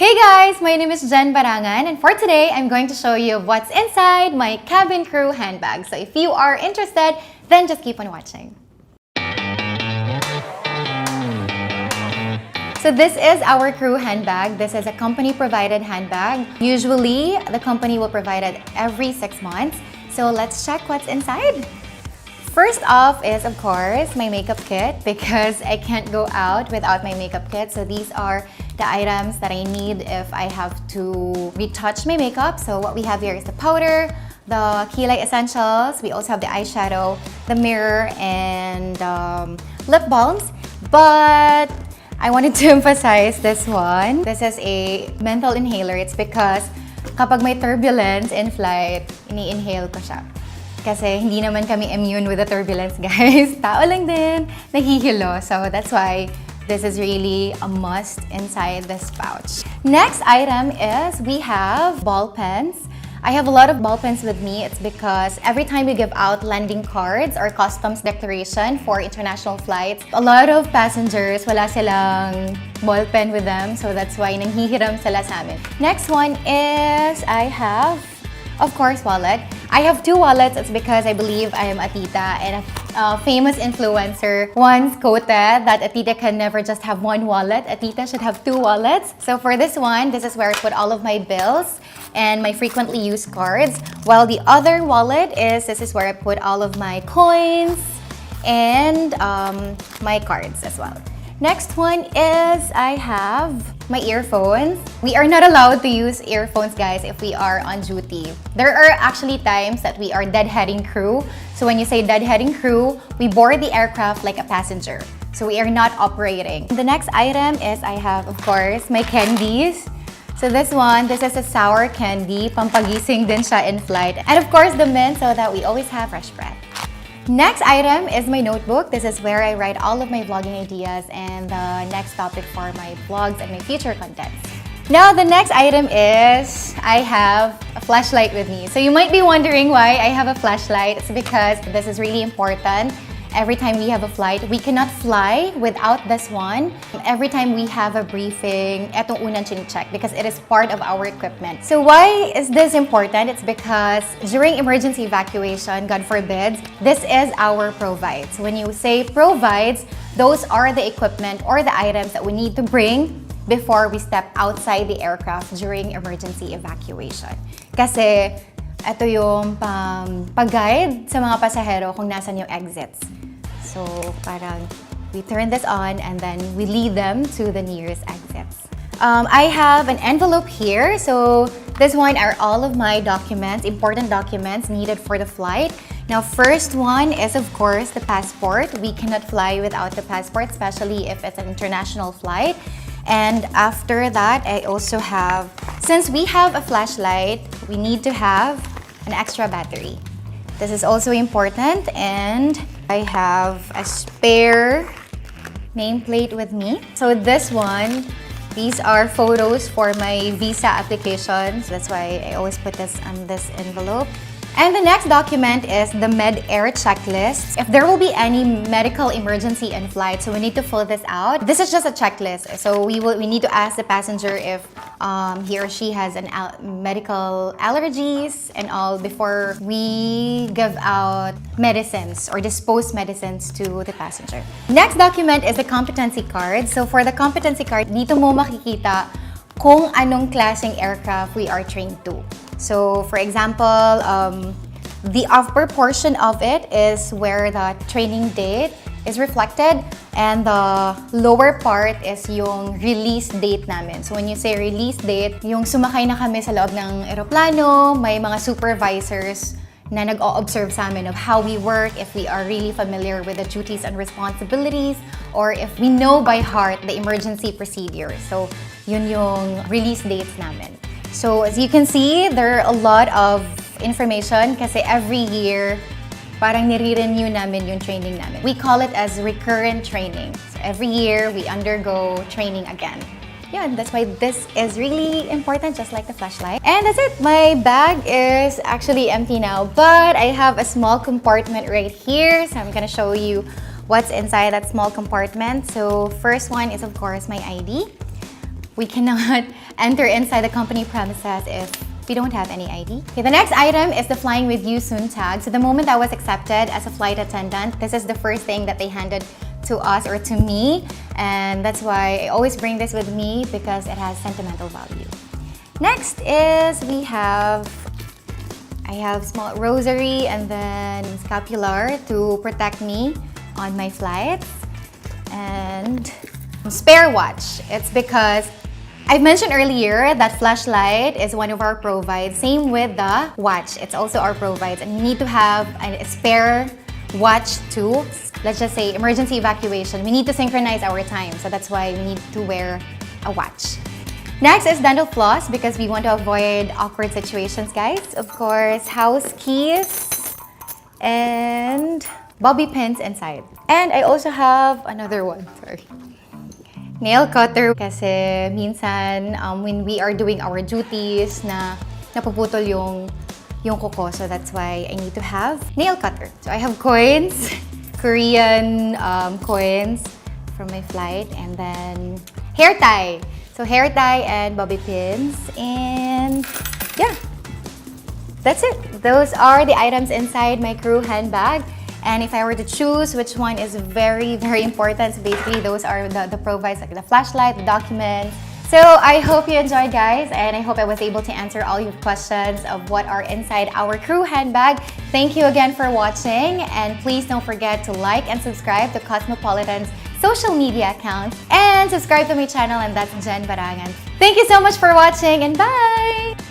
Hey guys! My name is Jen Barangan, and for today, I'm going to show you what's inside my cabin crew handbag. So if you are interested, then just keep on watching. So this is our crew handbag. This is a company-provided handbag. Usually, the company will provide it every 6 months. So let's check what's inside. First off is, of course, my makeup kit because I can't go out without my makeup kit. So these are the items that I need if I have to retouch my makeup. So what we have here is the powder, the Kilay Essentials. We also have the eyeshadow, the mirror, and lip balms. But I wanted to emphasize this one. This is a menthol inhaler. It's because kapag may turbulence in flight, ini-inhale ko siya. Kasi hindi naman kami immune with the turbulence, guys. Tao lang din, nahihilo. So that's why this is really a must inside this pouch. Next item is we have ball pens. I have a lot of ball pens with me. It's because every time we give out landing cards or customs declaration for international flights, a lot of passengers, wala silang ball pen with them. So that's why nanghihiram sila sa amin. Next one is I have, of course, wallet. I have 2 wallets. It's because I believe I am a tita, and a famous influencer once quoted that a tita can never just have 1 wallet. A tita should have 2 wallets. So for this one, this is where I put all of my bills and my frequently used cards. While the other wallet this is where I put all of my coins and my cards as well. Next one is I have my earphones. We are not allowed to use earphones, guys, if we are on duty. There are actually times that we are deadheading crew. So when you say deadheading crew, we board the aircraft like a passenger. So we are not operating. The next item is I have, of course, my candies. So this is a sour candy. Pampagising din siya in flight. And of course, the mint so that we always have fresh breath. Next item is my notebook. This is where I write all of my vlogging ideas and the next topic for my vlogs and my future contents. Now, the next item is I have a flashlight with me. So you might be wondering why I have a flashlight. It's because this is really important. Every time we have a flight, we cannot fly without this one. Every time we have a briefing, etong unang chine-check because it is part of our equipment. So why is this important? It's because during emergency evacuation, God forbid, this is our provides. When you say provides, those are the equipment or the items that we need to bring before we step outside the aircraft during emergency evacuation. Kasi ito yung pag-guide sa mga pasahero kung nasan yung exits. So, parang we turn this on and then we lead them to the nearest exits. I have an envelope here. So, this one are all of my documents, important documents needed for the flight. Now, first one is, of course, the passport. We cannot fly without the passport, especially if it's an international flight. And after that, I also have, since we have a flashlight, we need to have an extra battery. This is also important, and I have a spare nameplate with me. So this one, these are photos for my visa applications. That's why I always put this on this envelope. And the next document is the Med-Air checklist. If there will be any medical emergency in flight, so we need to fill this out. This is just a checklist. So we need to ask the passenger if he or she has an medical allergies and all before we give out medicines or dispose medicines to the passenger. Next document is the competency card. So for the competency card, dito mo makikita kung anong klaseng aircraft we are trained to. So, for example, the upper portion of it is where the training date is reflected, and the lower part is yung release date namin. So, when you say release date, yung sumakay na kami sa loob ng eroplano, may mga supervisors na nag-o-observe sa amin of how we work, if we are really familiar with the duties and responsibilities, or if we know by heart the emergency procedure. So, yun yung release dates namin. So, as you can see, there are a lot of information kasi every year, parang nire-renew namin yung training namin. We call it as recurrent training. So, every year, we undergo training again. Yeah, that's why this is really important, just like the flashlight. And that's it. My bag is actually empty now, but I have a small compartment right here. So, I'm gonna show you what's inside that small compartment. So, first one is, of course, my ID. We cannot enter inside the company premises if we don't have any ID. Okay, the next item is the flying with you soon tag. So the moment I was accepted as a flight attendant, this is the first thing that they handed to us or to me. And that's why I always bring this with me because it has sentimental value. Next is I have small rosary and then scapular to protect me on my flights. And spare watch. It's because I mentioned earlier that flashlight is one of our provides. Same with the watch. It's also our provides. And you need to have a spare watch too. Let's just say emergency evacuation. We need to synchronize our time. So that's why we need to wear a watch. Next is dental floss because we want to avoid awkward situations, guys. Of course, house keys and bobby pins inside. And I also have another one, sorry. Nail cutter kasi minsan when we are doing our duties na napuputol yung kuko. So that's why I need to have nail cutter. So I have coins, Korean coins from my flight, and then hair tie. So hair tie and bobby pins, and yeah, that's it. Those are the items inside my crew handbag. And if I were to choose which one is very, very important, so basically those are the provides, like the flashlight, the documents. So I hope you enjoyed, guys, and I hope I was able to answer all your questions of what are inside our crew handbag. Thank you again for watching, and please don't forget to like and subscribe to Cosmopolitan's social media accounts, and subscribe to my channel, and that's Jen Barangan. Thank you so much for watching, and bye!